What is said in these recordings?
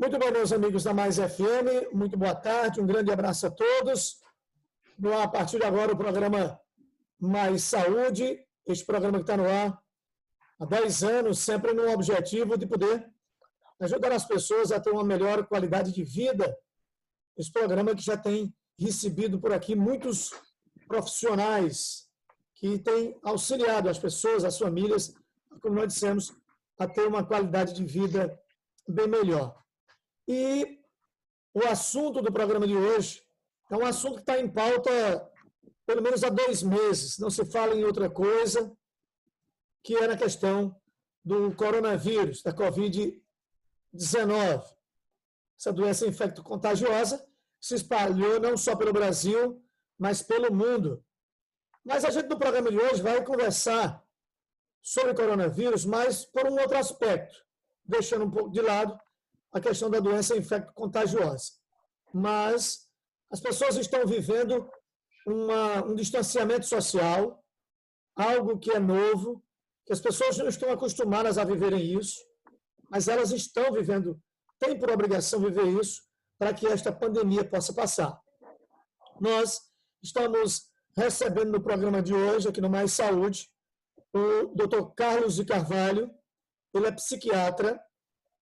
Muito bem, meus amigos da Mais FM, muito boa tarde, um grande abraço a todos. A partir de agora, o programa Mais Saúde, este programa que está no ar há 10 anos, sempre no objetivo de poder ajudar as pessoas a ter uma melhor qualidade de vida. Esse programa que já tem recebido por aqui muitos profissionais que têm auxiliado as pessoas, as famílias, como nós dissemos, a ter uma qualidade de vida bem melhor. E o assunto do programa de hoje é um assunto que está em pauta pelo menos há 2 meses, não se fala em outra coisa, que é na questão do coronavírus, da Covid-19. Essa doença infecto-contagiosa se espalhou não só pelo Brasil, mas pelo mundo. Mas a gente no programa de hoje vai conversar sobre o coronavírus, mas por um outro aspecto, deixando um pouco de lado a questão da doença infecto-contagiosa. Mas as pessoas estão vivendo um distanciamento social, algo que é novo, que as pessoas não estão acostumadas a viverem isso, mas elas estão vivendo, têm por obrigação viver isso, para que esta pandemia possa passar. Nós estamos recebendo no programa de hoje, aqui no Mais Saúde, o Dr. Carlos de Carvalho. Ele é psiquiatra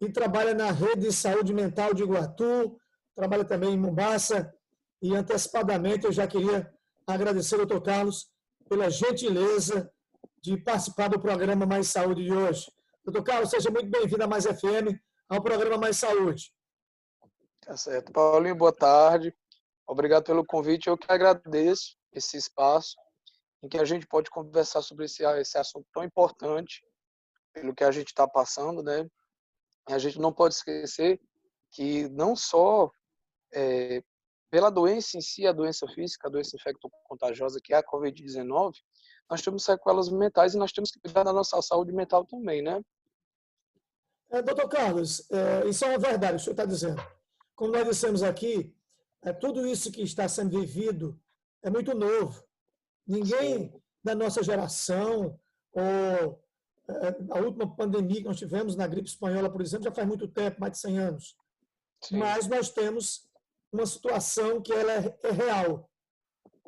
e trabalha na Rede de Saúde Mental de Iguatu, trabalha também em Mombasa, e antecipadamente eu já queria agradecer ao Dr. Carlos pela gentileza de participar do programa Mais Saúde de hoje. Dr. Carlos, seja muito bem-vindo à Mais FM, ao programa Mais Saúde. Tá certo. Paulinho, boa tarde. Obrigado pelo convite. Eu que agradeço esse espaço em que a gente pode conversar sobre esse assunto tão importante, pelo que a gente está passando, né? E a gente não pode esquecer que não só pela doença em si, a doença física, a doença infecto-contagiosa, que é a Covid-19, nós temos sequelas mentais e nós temos que cuidar da nossa saúde mental também, né? Doutor Carlos, isso é uma verdade, o senhor está dizendo. Como nós dissemos aqui, tudo isso que está sendo vivido é muito novo. Ninguém da nossa geração, ou a última pandemia que nós tivemos na gripe espanhola, por exemplo, já faz muito tempo, mais de 100 anos. Sim. Mas nós temos uma situação que ela é real,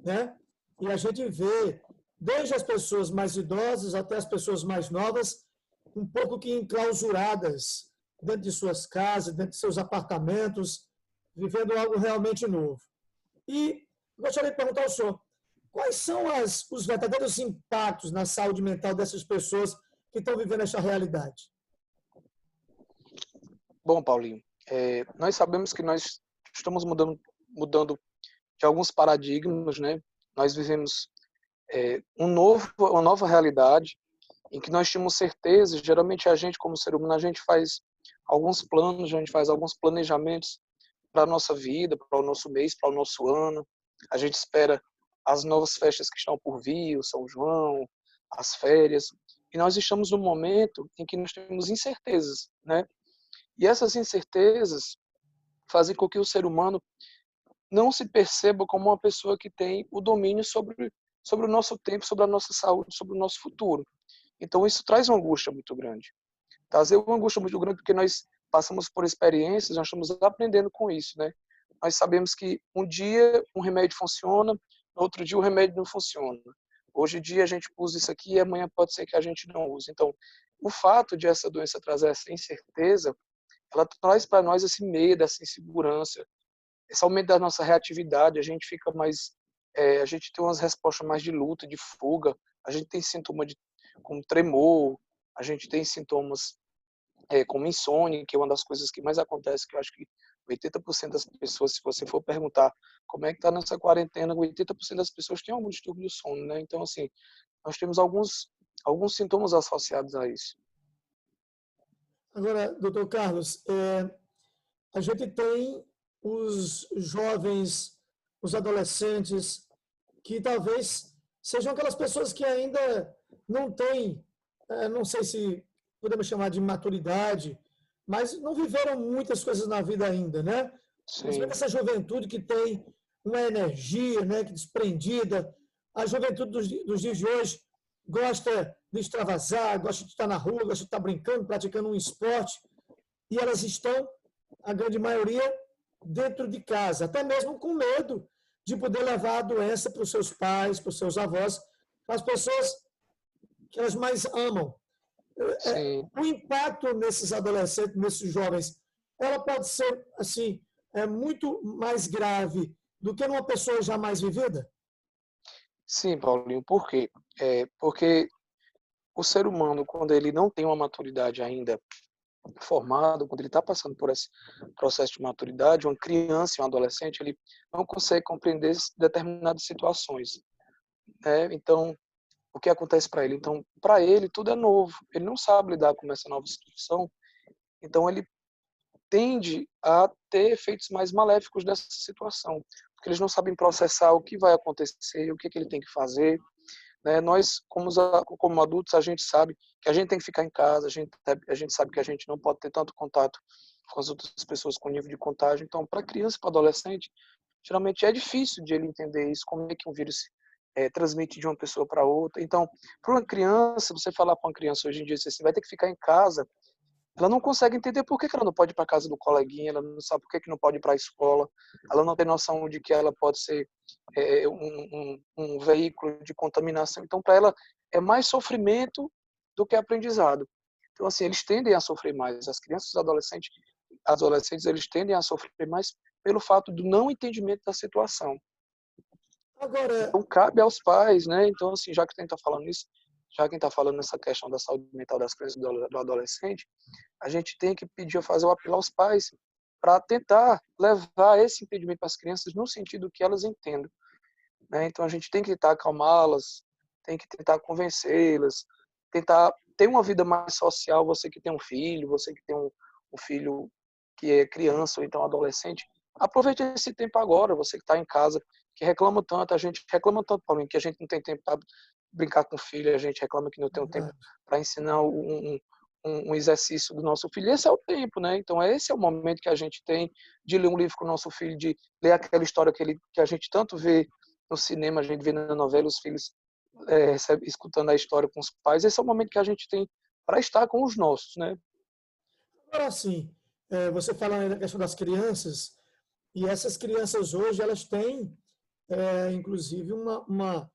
né? E a gente vê, desde as pessoas mais idosas até as pessoas mais novas, um pouco que enclausuradas dentro de suas casas, dentro de seus apartamentos, vivendo algo realmente novo. E gostaria de perguntar ao senhor, quais são os verdadeiros impactos na saúde mental dessas pessoas que estão vivendo essa realidade? Bom, Paulinho, nós sabemos que nós estamos mudando de alguns paradigmas, né? Nós vivemos uma nova realidade em que nós tínhamos certeza. Geralmente a gente, como ser humano, a gente faz alguns planos, a gente faz alguns planejamentos para a nossa vida, para o nosso mês, para o nosso ano. A gente espera as novas festas que estão por vir, o São João, as férias. E nós estamos num momento em que nós temos incertezas, né? E essas incertezas fazem com que o ser humano não se perceba como uma pessoa que tem o domínio sobre o nosso tempo, sobre a nossa saúde, sobre o nosso futuro. Então isso traz uma angústia muito grande. Trazer uma angústia muito grande porque nós passamos por experiências, nós estamos aprendendo com isso, né? Nós sabemos que um dia um remédio funciona, no outro dia o remédio não funciona. Hoje em dia a gente usa isso aqui e amanhã pode ser que a gente não use. Então, o fato de essa doença trazer essa incerteza, ela traz para nós esse medo, essa insegurança, esse aumento da nossa reatividade. A gente fica mais, a gente tem umas respostas mais de luta, de fuga. A gente tem sintomas como tremor, a gente tem sintomas como insônia, que é uma das coisas que mais acontece, que eu acho que 80% das pessoas, se você for perguntar como é que está nessa quarentena, 80% das pessoas têm algum distúrbio do sono, né? Então, assim, nós temos alguns sintomas associados a isso. Agora, doutor Carlos, a gente tem os jovens, os adolescentes, que talvez sejam aquelas pessoas que ainda não têm, não sei se podemos chamar de maturidade, mas não viveram muitas coisas na vida ainda, né? Principalmente essa juventude que tem uma energia, né, que desprendida. A juventude dos dias de hoje gosta de extravasar, gosta de estar na rua, gosta de estar brincando, praticando um esporte, e elas estão a grande maioria dentro de casa, até mesmo com medo de poder levar a doença para os seus pais, para os seus avós, para as pessoas que elas mais amam. Sim. O impacto nesses adolescentes, nesses jovens, ela pode ser assim, muito mais grave do que numa pessoa já mais vivida? Sim, Paulinho, por quê? Porque o ser humano, quando ele não tem uma maturidade ainda formada, quando ele está passando por esse processo de maturidade, uma criança e um adolescente, ele não consegue compreender determinadas situações, né? Então, o que acontece para ele? Então, para ele, tudo é novo. Ele não sabe lidar com essa nova situação. Então, ele tende a ter efeitos mais maléficos dessa situação, porque eles não sabem processar o que vai acontecer, o que, que ele tem que fazer, né? Nós, como adultos, a gente sabe que a gente tem que ficar em casa, a gente sabe que a gente não pode ter tanto contato com as outras pessoas com nível de contágio. Então, para criança e para adolescente, geralmente é difícil de ele entender isso, como é que um vírus transmite de uma pessoa para outra. Então, para uma criança, você falar para uma criança hoje em dia, você vai ter que ficar em casa, ela não consegue entender por que ela não pode ir para casa do coleguinha, ela não sabe por que não pode ir para a escola, ela não tem noção de que ela pode ser um veículo de contaminação. Então, para ela, é mais sofrimento do que aprendizado. Então, assim, eles tendem a sofrer mais. As crianças e adolescentes, eles tendem a sofrer mais pelo fato do não entendimento da situação. Agora, Então, cabe aos pais, né? Então, assim, já que quem está falando isso, já quem está falando nessa questão da saúde mental das crianças e do adolescente, a gente tem que pedir, fazer o apelo aos pais para tentar levar esse entendimento para as crianças no sentido que elas entendam, né? Então, a gente tem que tentar acalmá-las, tem que tentar convencê-las, tentar ter uma vida mais social. Você que tem um filho, você que tem um filho que é criança ou então adolescente, aproveite esse tempo agora. Você que está em casa, que reclama tanto, a gente reclama tanto, Paulinho, que a gente não tem tempo para brincar com o filho, a gente reclama que não tem um tempo para ensinar um exercício do nosso filho. Esse é o tempo, né? Então, esse é o momento que a gente tem de ler um livro com o nosso filho, de ler aquela história que a gente tanto vê no cinema, a gente vê na novela, os filhos escutando a história com os pais. Esse é o momento que a gente tem para estar com os nossos, né? agora sim, você falando aí da questão das crianças, e essas crianças hoje, elas têm, inclusive, uma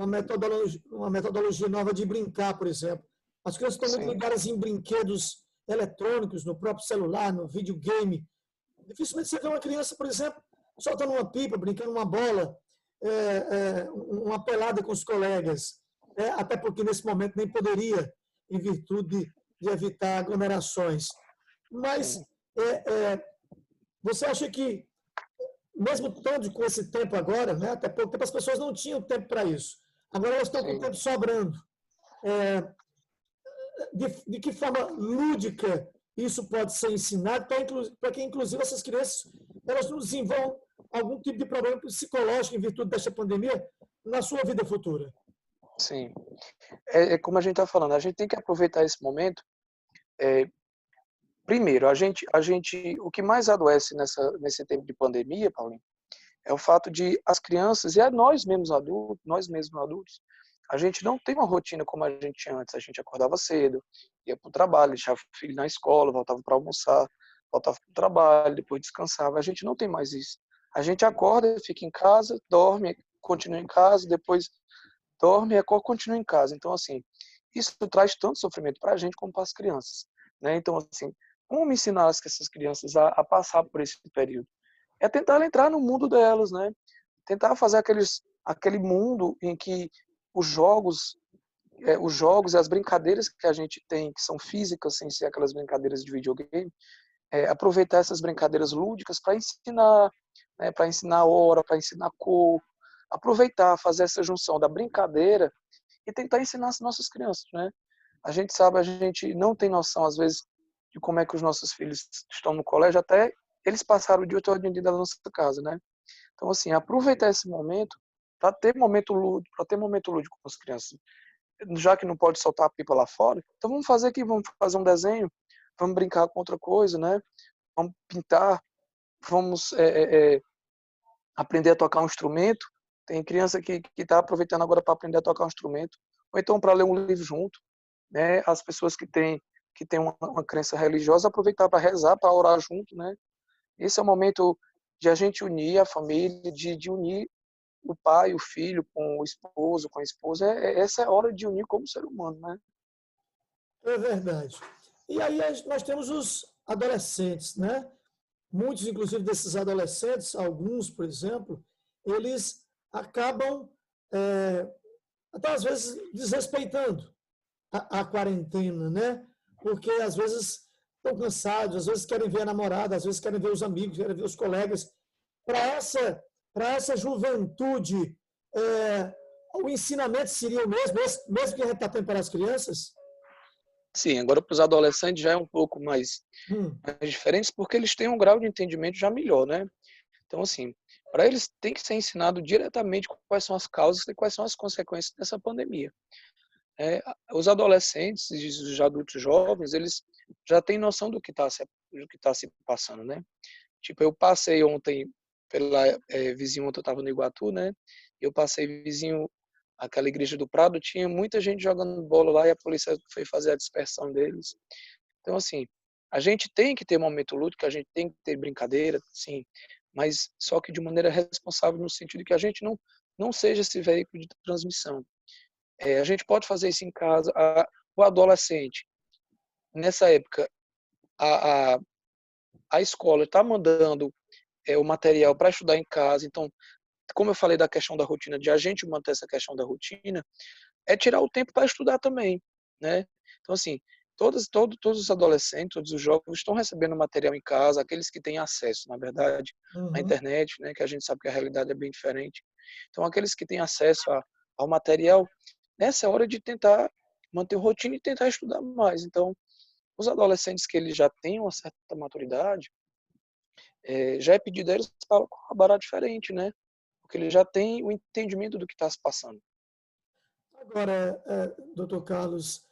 metodologia nova de brincar, por exemplo. As crianças estão muito Sim, ligadas em brinquedos eletrônicos, no próprio celular, no videogame. Dificilmente você vê uma criança, por exemplo, soltando uma pipa, brincando uma bola, uma pelada com os colegas. Até porque nesse momento nem poderia, em virtude de evitar aglomerações. Mas sim, você acha que, mesmo estando com esse tempo agora, né, até pouco tempo as pessoas não tinham tempo para isso, agora elas estão com o sim. tempo sobrando. De que forma lúdica isso pode ser ensinado para que, inclusive, essas crianças elas não desenvolvam algum tipo de problema psicológico em virtude desta pandemia na sua vida futura? Sim. É como a gente está falando, a gente tem que aproveitar esse momento. Primeiro, o que mais adoece nesse tempo de pandemia, Paulinho, é o fato de as crianças e nós mesmos adultos, a gente não tem uma rotina como a gente tinha antes. A gente acordava cedo, ia para o trabalho, deixava o filho na escola, voltava para almoçar, voltava para o trabalho, depois descansava. A gente não tem mais isso. A gente acorda, fica em casa, dorme, continua em casa, depois dorme, acorda, continua em casa. Então, assim, isso traz tanto sofrimento para a gente como para as crianças, né? Então, assim, como ensinar essas crianças a passar por esse período? É tentar entrar no mundo delas, né? Tentar fazer aquele mundo em que os jogos, os jogos e as brincadeiras que a gente tem, que são físicas, sem ser aquelas brincadeiras de videogame, aproveitar essas brincadeiras lúdicas para ensinar, né? Para ensinar hora, para ensinar cor, aproveitar, fazer essa junção da brincadeira e tentar ensinar as nossas crianças, né? A gente sabe, a gente não tem noção, às vezes, de como é que os nossos filhos estão no colégio, até eles passaram o dia todo dentro da nossa casa, né? Então, assim, aproveitar esse momento para ter momento lúdico com as crianças. Já que não pode soltar a pipa lá fora, então vamos fazer aqui, vamos fazer um desenho, vamos brincar com outra coisa, né? Vamos pintar, vamos aprender a tocar um instrumento. Tem criança que está aproveitando agora para aprender a tocar um instrumento, ou então para ler um livro junto, né? As pessoas que têm uma crença religiosa aproveitar para rezar, para orar junto, né? Esse é o momento de a gente unir a família, de unir o pai, o filho com o esposo, com a esposa. Essa é a hora de unir como ser humano, né? É verdade. E aí nós temos os adolescentes, né? Muitos, inclusive, desses adolescentes, alguns, por exemplo, eles acabam, até às vezes, desrespeitando a quarentena, né? Porque às vezes estão cansados, às vezes querem ver a namorada, às vezes querem ver os amigos, querem ver os colegas. Para essa juventude, o ensinamento seria o mesmo, mesmo que a gente está tendo para as crianças? Sim, agora para os adolescentes já é um pouco Hum, mais diferente, porque eles têm um grau de entendimento já melhor, né? Então, assim, para eles tem que ser ensinado diretamente quais são as causas e quais são as consequências dessa pandemia. Os adolescentes e os adultos jovens, eles já têm noção do que tá se passando, né? Tipo, eu passei ontem pela vizinho, ontem eu estava no Iguatu, né? Eu passei vizinho aquela igreja do Prado, tinha muita gente jogando bola lá e a polícia foi fazer a dispersão deles. Então, assim, a gente tem que ter momento lúdico, a gente tem que ter brincadeira, sim, mas só que de maneira responsável no sentido que a gente não seja esse veículo de transmissão. A gente pode fazer isso em casa. O adolescente, nessa época, a, a, a escola está mandando o material para estudar em casa. Então, como eu falei da questão da rotina, de a gente manter essa questão da rotina, é tirar o tempo para estudar também, né? Então, assim, todos os adolescentes, todos os jovens estão recebendo material em casa, aqueles que têm acesso, na verdade, à uhum. internet, né? Que a gente sabe que a realidade é bem diferente. Então, aqueles que têm acesso ao material, nessa é hora de tentar manter rotina e tentar estudar mais. Então, os adolescentes que eles já têm uma certa maturidade, já é pedido a eles para colaborar diferente, né? Porque eles já têm o entendimento do que está se passando. Agora, doutor Carlos,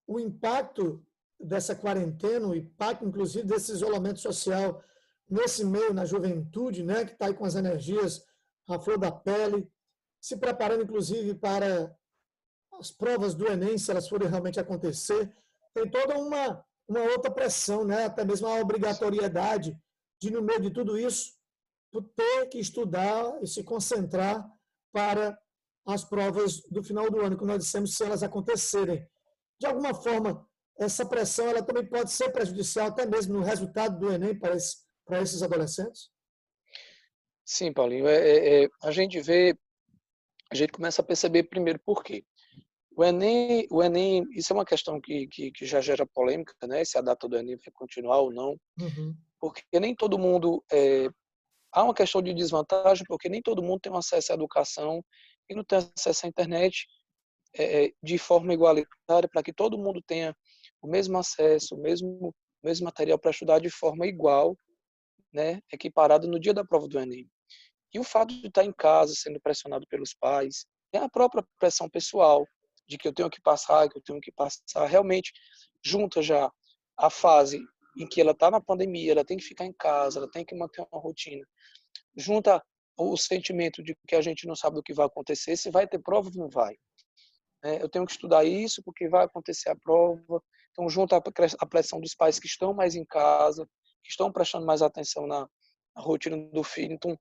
o impacto dessa quarentena, o impacto, inclusive, desse isolamento social nesse meio, na juventude, né, que está aí com as energias à flor da pele, se preparando, inclusive, para as provas do Enem, se elas forem realmente acontecer, tem toda uma outra pressão, né, até mesmo a obrigatoriedade de, no meio de tudo isso, ter que estudar e se concentrar para as provas do final do ano, que nós dissemos, se elas acontecerem. De alguma forma, essa pressão ela também pode ser prejudicial até mesmo no resultado do Enem para esses adolescentes? Sim, Paulinho, a gente vê, a gente começa a perceber primeiro por quê. O Enem, isso é uma questão que já gera polêmica, né? Se a data do Enem vai continuar ou não, Uhum. porque nem todo mundo, há uma questão de desvantagem, porque nem todo mundo tem acesso à educação e não tem acesso à internet de forma igualitária, para que todo mundo tenha o mesmo acesso, o mesmo material para estudar de forma igual, né? Equiparado no dia da prova do Enem. E o fato de estar em casa, sendo pressionado pelos pais, é a própria pressão pessoal, de que eu tenho que passar, realmente junta já a fase em que ela está na pandemia, ela tem que ficar em casa, ela tem que manter uma rotina, junta o sentimento de que a gente não sabe o que vai acontecer, se vai ter prova ou não vai. Eu tenho que estudar isso porque vai acontecer a prova. Então, junta a pressão dos pais que estão mais em casa, que estão prestando mais atenção na rotina do filho. Então,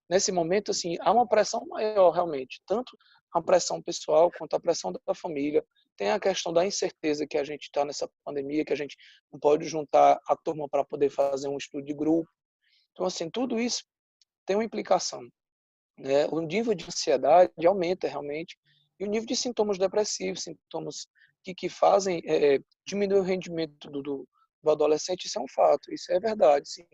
nesse momento, assim, há uma pressão maior, realmente. Tanto a pressão pessoal quanto a pressão da família. Tem a questão da incerteza que a gente está nessa pandemia, que a gente não pode juntar a turma para poder fazer um estudo de grupo. Então, assim, tudo isso tem uma implicação, né? O nível de ansiedade aumenta realmente e o nível de sintomas depressivos, sintomas que fazem diminuir o rendimento do adolescente, isso é um fato, isso é verdade, sim.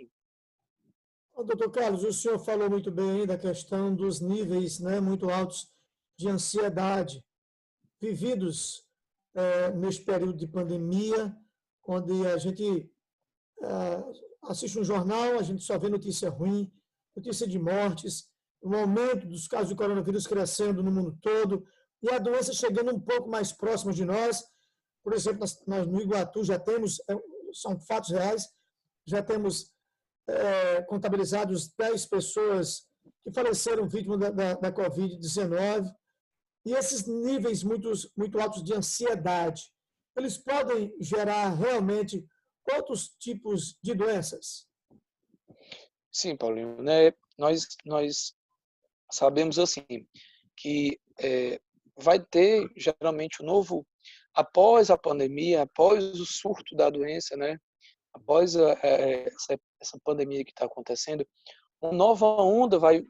Doutor Carlos, o senhor falou muito bem aí da questão dos níveis, né, muito altos de ansiedade vividos neste período de pandemia, onde a gente assiste um jornal, a gente só vê notícia ruim, notícia de mortes, o aumento dos casos de coronavírus crescendo no mundo todo e a doença chegando um pouco mais próxima de nós. Por exemplo, nós no Iguatu já temos, são fatos reais, já temos contabilizados 10 pessoas que faleceram vítimas da Covid-19. E esses níveis muito altos de ansiedade, eles podem gerar realmente outros tipos de doenças? Sim, Paulinho, né? Nós sabemos assim que vai ter geralmente o novo após a pandemia, após o surto da doença, né? Após essa pandemia que está acontecendo, uma nova onda vai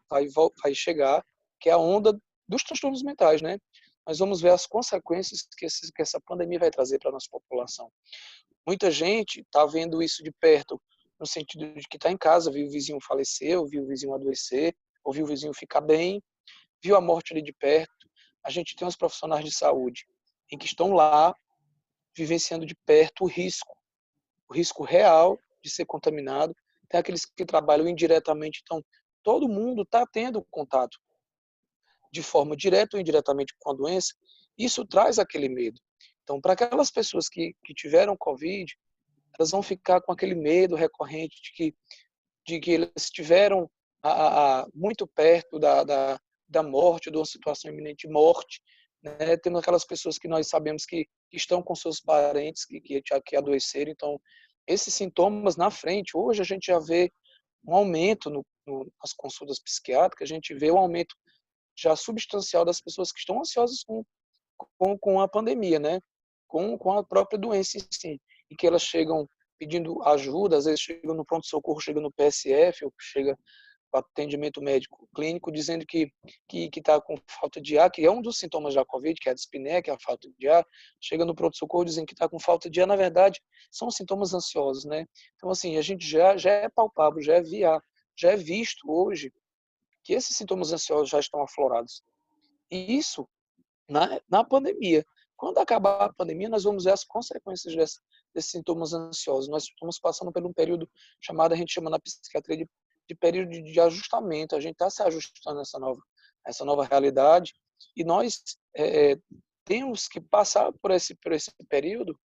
chegar, que é a onda dos transtornos mentais, né? Nós vamos ver as consequências que essa pandemia vai trazer para a nossa população. Muita gente está vendo isso de perto, no sentido de que está em casa, viu o vizinho falecer, viu o vizinho adoecer, ouviu o vizinho ficar bem, viu a morte ali de perto. A gente tem os profissionais de saúde em que estão lá vivenciando de perto o risco real de ser contaminado. Tem aqueles que trabalham indiretamente, então todo mundo está tendo contato de forma direta ou indiretamente com a doença. Isso traz aquele medo. Então, para aquelas pessoas que tiveram Covid, elas vão ficar com aquele medo recorrente de que elas estiveram muito perto da morte, de uma situação iminente de morte. Né? Temos aquelas pessoas que nós sabemos que estão com seus parentes que adoeceram. Então, esses sintomas na frente, hoje a gente já vê um aumento nas consultas psiquiátricas, a gente vê um aumento já substancial das pessoas que estão ansiosas com a pandemia, né? Com a própria doença em si, e que elas chegam pedindo ajuda, às vezes chegam no pronto-socorro, chega no PSF, ou chega para atendimento médico clínico, dizendo que está com falta de ar, que é um dos sintomas da Covid, que é a dispneia, que é a falta de ar, chega no pronto-socorro dizendo que está com falta de ar, na verdade, são sintomas ansiosos, né? Então, assim, a gente já é palpável, já é visto hoje que esses sintomas ansiosos já estão aflorados. E isso na pandemia. Quando acabar a pandemia, nós vamos ver as consequências desses sintomas ansiosos. Nós estamos passando por um período chamado, a gente chama na psiquiatria de período de ajustamento. A gente está se ajustando a essa nova realidade e nós temos que passar por esse período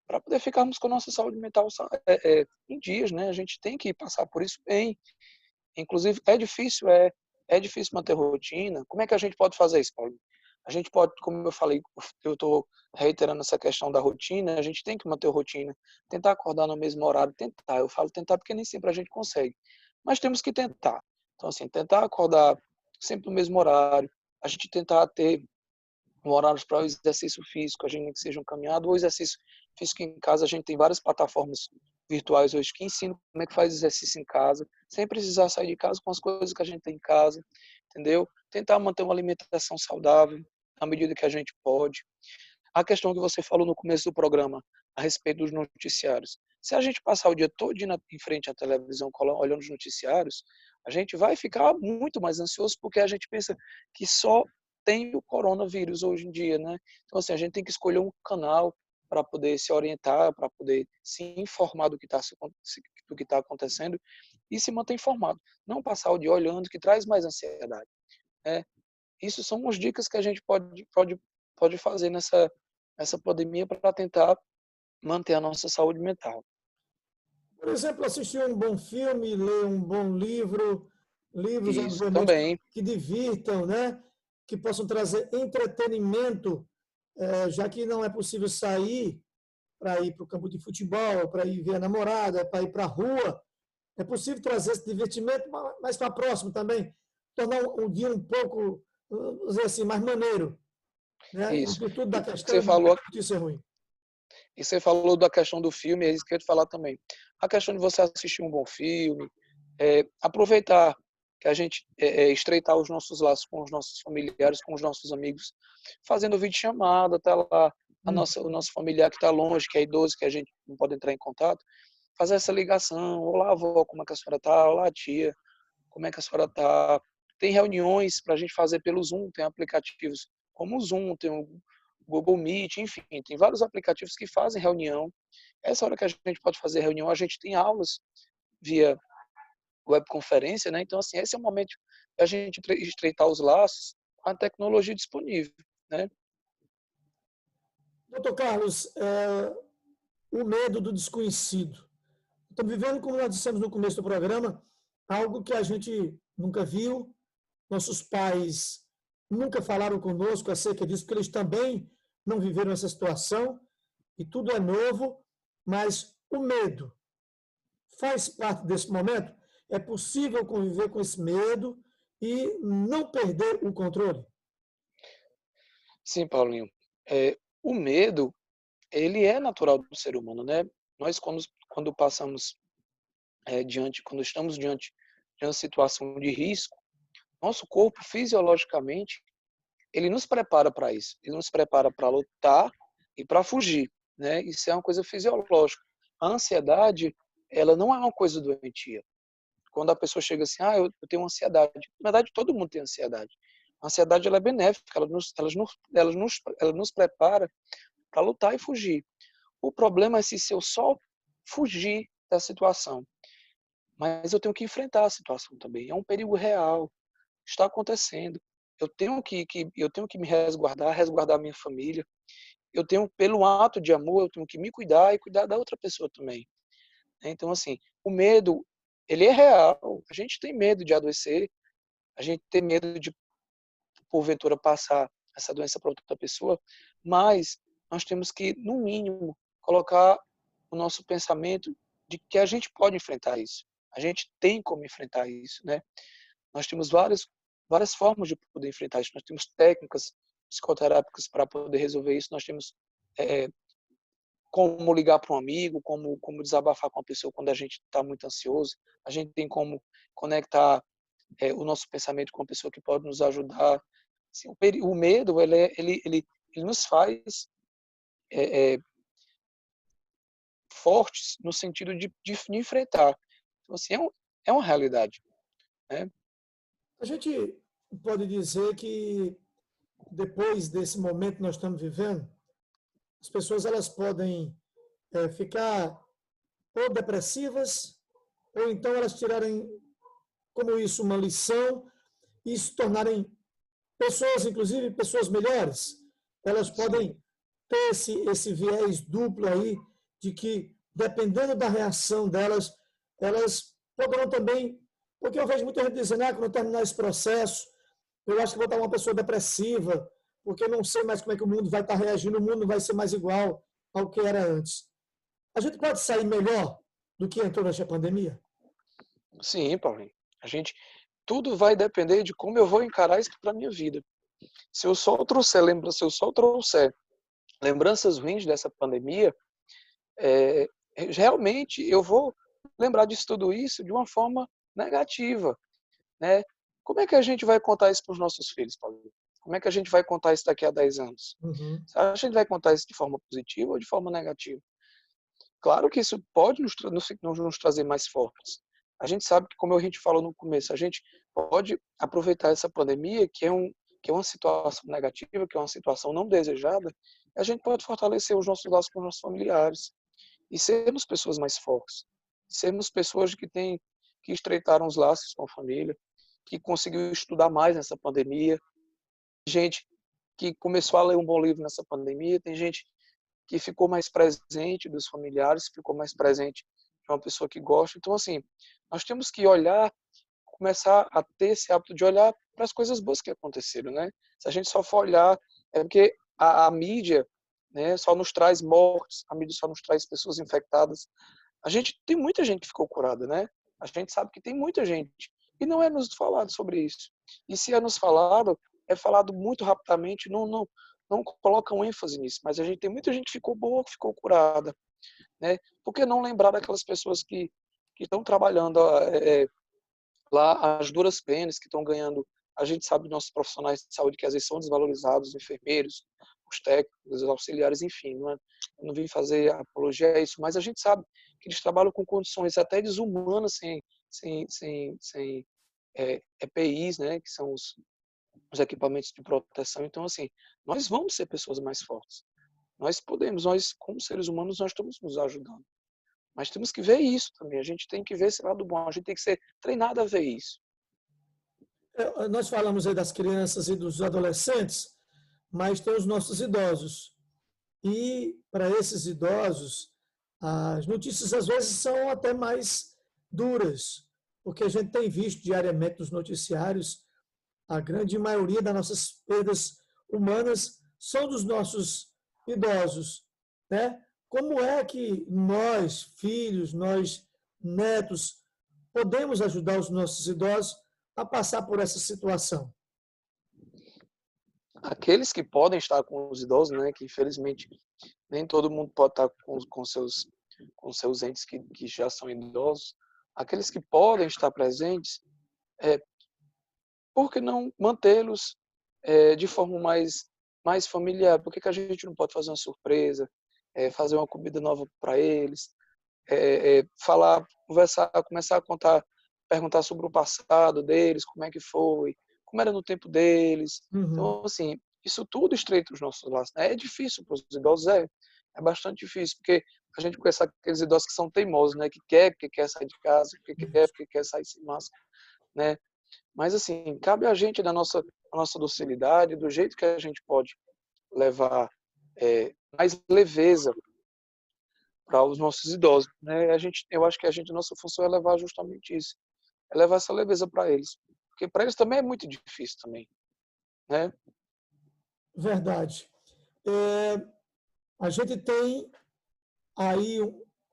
para poder ficarmos com a nossa saúde mental em dias, né? A gente tem que passar por isso bem. Inclusive, é difícil manter rotina. Como é que a gente pode fazer isso, Paulo? A gente pode, como eu falei, eu estou reiterando essa questão da rotina, a gente tem que manter a rotina, tentar acordar no mesmo horário, tentar. Eu falo tentar porque nem sempre a gente consegue, mas temos que tentar. Então, assim, tentar acordar sempre no mesmo horário, a gente tentar ter um horário para o exercício físico, a gente nem que seja um caminhado ou exercício físico em casa. A gente tem várias plataformas virtuais hoje que ensinam como é que faz exercício em casa, sem precisar sair de casa com as coisas que a gente tem em casa, entendeu? Tentar manter uma alimentação saudável à medida que a gente pode. A questão que você falou no começo do programa a respeito dos noticiários. Se a gente passar o dia todo em frente à televisão olhando os noticiários, a gente vai ficar muito mais ansioso porque a gente pensa que só tem o coronavírus hoje em dia, né? Então, assim, a gente tem que escolher um canal para poder se orientar, para poder se informar do que está acontecendo e se manter informado. Não passar o dia olhando, que traz mais ansiedade. Né? Isso são umas dicas que a gente pode fazer nessa pandemia para tentar manter a nossa saúde mental. Por exemplo, assistir um bom filme, ler um bom livro, livros, Isso obviamente, também. que divirtam, né? Que possam trazer entretenimento, já que não é possível sair para ir para o campo de futebol, para ir ver a namorada, para ir para a rua. É possível trazer esse divertimento mais para próximo também, tornar um dia um pouco, vamos dizer assim, mais maneiro, né? Em Isso. virtude da E questão você de falou, notícia ruim. e você falou da questão do filme, é isso que eu ia te falar também. A questão de você assistir um bom filme, aproveitar que a gente estreitar os nossos laços com os nossos familiares, com os nossos amigos, fazendo videochamada, tá lá o nosso familiar que está longe, que é idoso, que a gente não pode entrar em contato, fazer essa ligação. Olá, avó, como é que a senhora está? Olá, tia, como é que a senhora está? Tem reuniões para a gente fazer pelo Zoom, tem aplicativos como o Zoom, tem o Google Meet, enfim, tem vários aplicativos que fazem reunião. Essa hora que a gente pode fazer reunião, a gente tem aulas via webconferência, né? Então, assim, esse é o momento da gente estreitar os laços com a tecnologia disponível, né? Doutor Carlos, o medo do desconhecido. Estamos vivendo, como nós dissemos no começo do programa, algo que a gente nunca viu, nossos pais nunca falaram conosco acerca disso, porque eles também não viveram essa situação, e tudo é novo, mas O medo faz parte desse momento? É possível conviver com esse medo e não perder o controle? Sim, Paulinho. O medo, ele é natural do ser humano, né? Nós, quando passamos quando estamos diante de uma situação de risco, nosso corpo, fisiologicamente, ele nos prepara para isso. Ele nos prepara para lutar e para fugir, né? Isso é uma coisa fisiológica. A ansiedade, ela não é uma coisa doentia. Quando a pessoa chega assim, eu tenho ansiedade. Na verdade, todo mundo tem ansiedade. A ansiedade, ela é benéfica, ela nos prepara para lutar e fugir. O problema é se eu só fugir da situação. Mas eu tenho que enfrentar a situação também. É um perigo real. Está acontecendo. Eu tenho que me resguardar, resguardar minha família. Eu tenho, pelo ato de amor, eu tenho que me cuidar e cuidar da outra pessoa também. Então, assim, o medo, ele é real. A gente tem medo de adoecer, a gente tem medo de, porventura, passar essa doença para outra pessoa, mas nós temos que, no mínimo, colocar o nosso pensamento de que a gente pode enfrentar isso. A gente tem como enfrentar isso, né? Nós temos várias formas de poder enfrentar isso. Nós temos técnicas psicoterápicas para poder resolver isso. Nós temos é, como ligar para um amigo, como desabafar com a pessoa quando a gente está muito ansioso. A gente tem como conectar o nosso pensamento com uma pessoa que pode nos ajudar. Assim, o medo, ele nos faz é, é, fortes no sentido de enfrentar. Então, assim, é uma realidade, né? A gente pode dizer que depois desse momento que nós estamos vivendo, as pessoas elas podem ficar ou depressivas, ou então elas tirarem como isso uma lição e se tornarem pessoas, inclusive pessoas melhores. Elas Sim, podem ter esse viés duplo aí de que, dependendo da reação delas, elas poderão também, porque eu vejo muita gente dizendo, quando terminar esse processo, eu acho que vou estar uma pessoa depressiva, porque eu não sei mais como é que o mundo vai estar reagindo, o mundo não vai ser mais igual ao que era antes. A gente pode sair melhor do que entrou nesta pandemia? sim, Paulinho. Tudo vai depender de como eu vou encarar isso para minha vida. Se eu só trouxer lembranças ruins dessa pandemia, é, realmente eu vou lembrar disso tudo isso de uma forma negativa, né? Como é que a gente vai contar isso para os nossos filhos, Paulo? Como é que a gente vai contar isso daqui a 10 anos? Uhum. Você acha que a gente vai contar isso de forma positiva ou de forma negativa? Claro que isso pode nos trazer mais fortes. A gente sabe que, como a gente falou no começo, a gente pode aproveitar essa pandemia, que é uma situação negativa, que é uma situação não desejada, e a gente pode fortalecer os nossos laços com os nossos familiares e sermos pessoas mais fortes, sermos pessoas que estreitaram os laços com a família, que conseguiu estudar mais nessa pandemia, gente que começou a ler um bom livro nessa pandemia, tem gente que ficou mais presente dos familiares, ficou mais presente de uma pessoa que gosta. Então, assim, nós temos que olhar, começar a ter esse hábito de olhar para as coisas boas que aconteceram, né? Se a gente só for olhar, é porque a mídia, né, só nos traz mortes, a mídia só nos traz pessoas infectadas. A gente tem muita gente que ficou curada, né? A gente sabe que tem muita gente e não é nos falado sobre isso. E se é nos falado, é falado muito rapidamente, não colocam ênfase nisso. Mas a gente tem muita gente que ficou boa, que ficou curada, né? Por que não lembrar daquelas pessoas que estão trabalhando lá às duras penas, que estão ganhando? A gente sabe nossos profissionais de saúde que às vezes são desvalorizados, os enfermeiros, os técnicos, os auxiliares, enfim, eu não vim fazer apologia a isso, mas a gente sabe que eles trabalham com condições até desumanas, sem EPIs, né, que são os equipamentos de proteção. Então, assim, nós vamos ser pessoas mais fortes. Nós, como seres humanos, nós estamos nos ajudando. Mas temos que ver isso também. A gente tem que ver esse lado bom. A gente tem que ser treinado a ver isso. Nós falamos aí das crianças e dos adolescentes, mas tem os nossos idosos. E para esses idosos, as notícias às vezes são até mais duras, porque a gente tem visto diariamente nos noticiários a grande maioria das nossas perdas humanas são dos nossos idosos, né? como é que nós, filhos, nós, netos, podemos ajudar os nossos idosos a passar por essa situação? Aqueles que podem estar com os idosos, né, que infelizmente nem todo mundo pode estar com seus entes que já são idosos, aqueles que podem estar presentes, é, por que não mantê-los de forma mais familiar? Por que a gente não pode fazer uma surpresa, fazer uma comida nova para eles, falar, conversar, começar a contar, perguntar sobre o passado deles, como é que foi, como era no tempo deles. Uhum. Então, assim, isso tudo estreita os nossos laços, né? É difícil para os idosos, é bastante difícil, porque a gente conhece aqueles idosos que são teimosos, né? Que quer, porque quer sair de casa, porque quer sair sem máscara, né? Mas, assim, cabe a gente, a nossa docilidade, do jeito que a gente pode levar mais leveza para os nossos idosos, né? Eu acho que nossa função é levar justamente isso, é levar essa leveza para eles, porque para eles também é muito difícil também, né? Verdade. É, a gente tem aí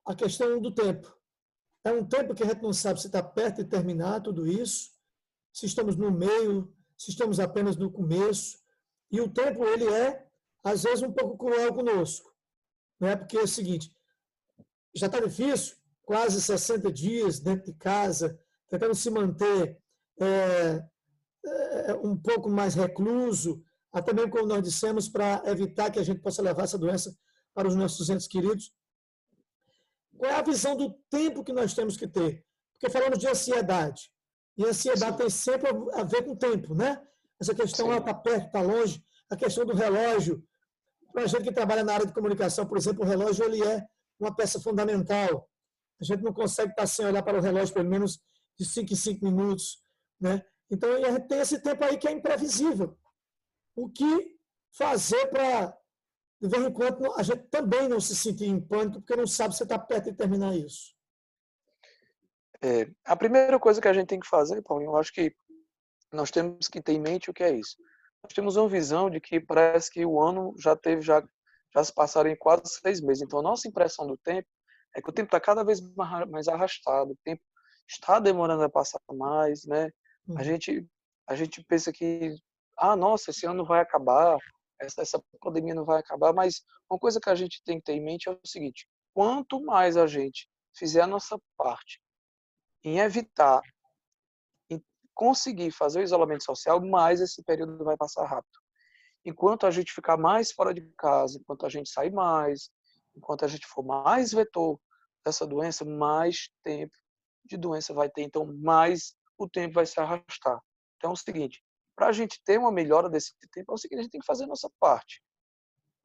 a questão do tempo. É um tempo que a gente não sabe se está perto de terminar tudo isso, se estamos no meio, se estamos apenas no começo. E o tempo, ele é, às vezes, um pouco cruel conosco. Né? Porque é o seguinte, já está difícil, quase 60 dias dentro de casa, tentando se manter é, um pouco mais recluso, até mesmo como nós dissemos, para evitar que a gente possa levar essa doença para os nossos entes queridos. Qual é a visão do tempo que nós temos que ter? Porque falamos de ansiedade. E a ansiedade Sim, tem sempre a ver com o tempo, né? Essa questão sim, está perto, está longe. A questão do relógio. Para a gente que trabalha na área de comunicação, por exemplo, o relógio ele é uma peça fundamental. A gente não consegue estar sem olhar para o relógio pelo menos de 5 em 5 minutos. Né? Então, a gente tem esse tempo aí que é imprevisível. O que fazer para, de vez em quando, a gente também não se sentir em pânico, porque não sabe se está perto de terminar isso? a primeira coisa que a gente tem que fazer, Paulinho, eu acho que nós temos que ter em mente o que é isso. Nós temos uma visão de que parece que o ano já se passaram em quase 6 meses. Então, a nossa impressão do tempo é que o tempo está cada vez mais arrastado, o tempo está demorando a passar mais, né? A Uhum. gente, a gente pensa que, nossa, esse ano vai acabar, essa pandemia não vai acabar, mas uma coisa que a gente tem que ter em mente é o seguinte: quanto mais a gente fizer a nossa parte em evitar e conseguir fazer o isolamento social, mais esse período vai passar rápido. Enquanto a gente ficar mais fora de casa, enquanto a gente sair mais, enquanto a gente for mais vetor dessa doença, mais tempo de doença vai ter, então mais o tempo vai se arrastar. Então é o seguinte, para a gente ter uma melhora desse tempo, é o seguinte, a gente tem que fazer a nossa parte.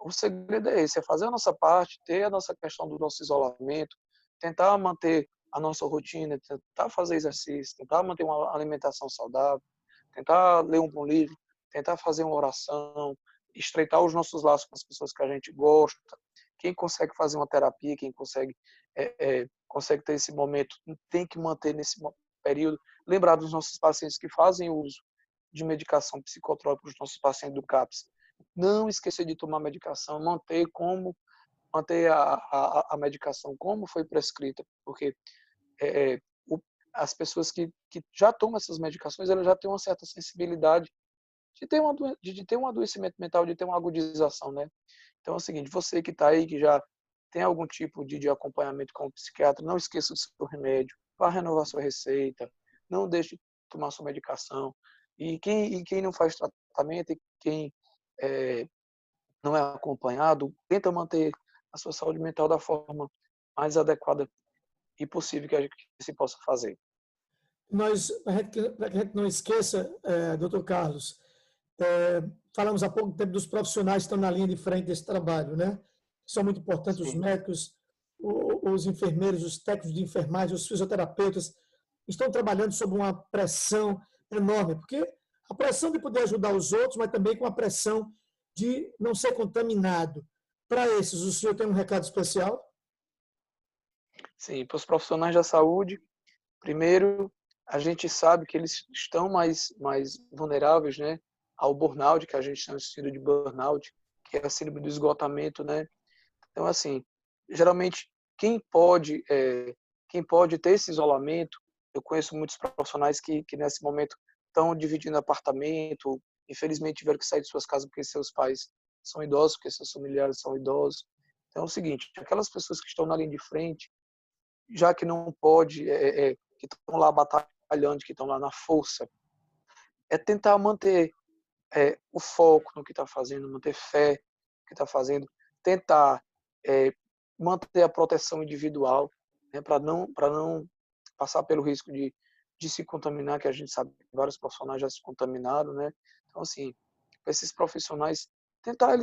O segredo é esse, é fazer a nossa parte, ter a nossa questão do nosso isolamento, tentar manter a nossa rotina, tentar fazer exercício, tentar manter uma alimentação saudável, tentar ler um bom livro, tentar fazer uma oração, estreitar os nossos laços com as pessoas que a gente gosta. Quem consegue fazer uma terapia, quem consegue ter esse momento, tem que manter nesse período. Lembrar dos nossos pacientes que fazem uso de medicação psicotrópica, os nossos pacientes do CAPS. Não esquecer de tomar medicação, manter a medicação como foi prescrita, porque é, é, o, as pessoas que já tomam essas medicações, elas já têm uma certa sensibilidade de ter um adoecimento mental, de ter uma agudização, né? Então é o seguinte, você que está aí, que já tem algum tipo de acompanhamento com o psiquiatra, não esqueça do seu remédio, vá renovar sua receita, não deixe de tomar sua medicação. E quem não faz tratamento e quem é, não é acompanhado, tenta manter a sua saúde mental da forma mais adequada e possível que a gente se possa fazer. Nós, para que a gente não esqueça, doutor Carlos, falamos há pouco tempo dos profissionais que estão na linha de frente desse trabalho, né? São muito importantes os Sim, médicos, os enfermeiros, os técnicos de enfermagem, os fisioterapeutas, estão trabalhando sob uma pressão enorme, porque a pressão de poder ajudar os outros, mas também com a pressão de não ser contaminado. Para esses, o senhor tem um recado especial? sim, para os profissionais da saúde, primeiro, a gente sabe que eles estão mais vulneráveis, né, ao burnout, que a gente chama de síndrome de burnout, que é a síndrome do esgotamento, né? Então, assim, geralmente, quem pode ter esse isolamento, eu conheço muitos profissionais que nesse momento estão dividindo apartamento, infelizmente tiveram que sair de suas casas porque seus pais são idosos, porque seus familiares são idosos. Então é o seguinte, aquelas pessoas que estão na linha de frente, já que não pode, que estão lá batalhando, que estão lá na força, é tentar manter o foco no que está fazendo, manter fé no que está fazendo, tentar manter a proteção individual, né, para não passar pelo risco de se contaminar, que a gente sabe que vários profissionais já se contaminaram, né? Então, assim, para esses profissionais, tentar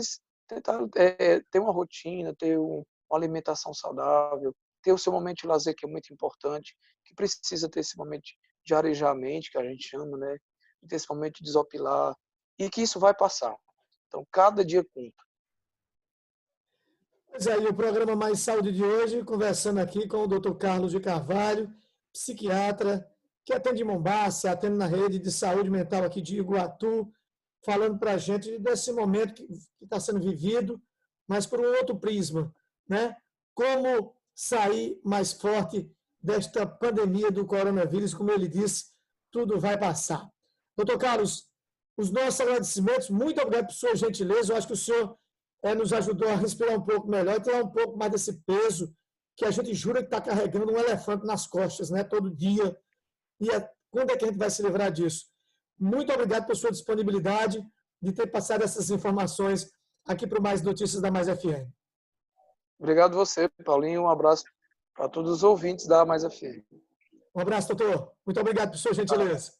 ter uma rotina, ter uma alimentação saudável, ter o seu momento de lazer, que é muito importante, que precisa ter esse momento de arejar a mente, que a gente chama, né? Ter esse momento de desopilar, e que isso vai passar. Então, cada dia conta. Pois é, e o programa Mais Saúde de hoje, conversando aqui com o Dr. Carlos de Carvalho, psiquiatra, que atende em Mombaça, atende na rede de saúde mental aqui de Iguatu, falando para a gente desse momento que está sendo vivido, mas por um outro prisma, né? Como sair mais forte desta pandemia do coronavírus, como ele disse, tudo vai passar. Doutor Carlos, os nossos agradecimentos, muito obrigado por sua gentileza, eu acho que o senhor nos ajudou a respirar um pouco melhor e tirar um pouco mais desse peso que a gente jura que está carregando um elefante nas costas, né, todo dia. E quando é que a gente vai se livrar disso? Muito obrigado por sua disponibilidade de ter passado essas informações aqui para o Mais Notícias da Mais FM. Obrigado você, Paulinho. Um abraço para todos os ouvintes da Mais FM. Um abraço, doutor. Muito obrigado por sua gentileza.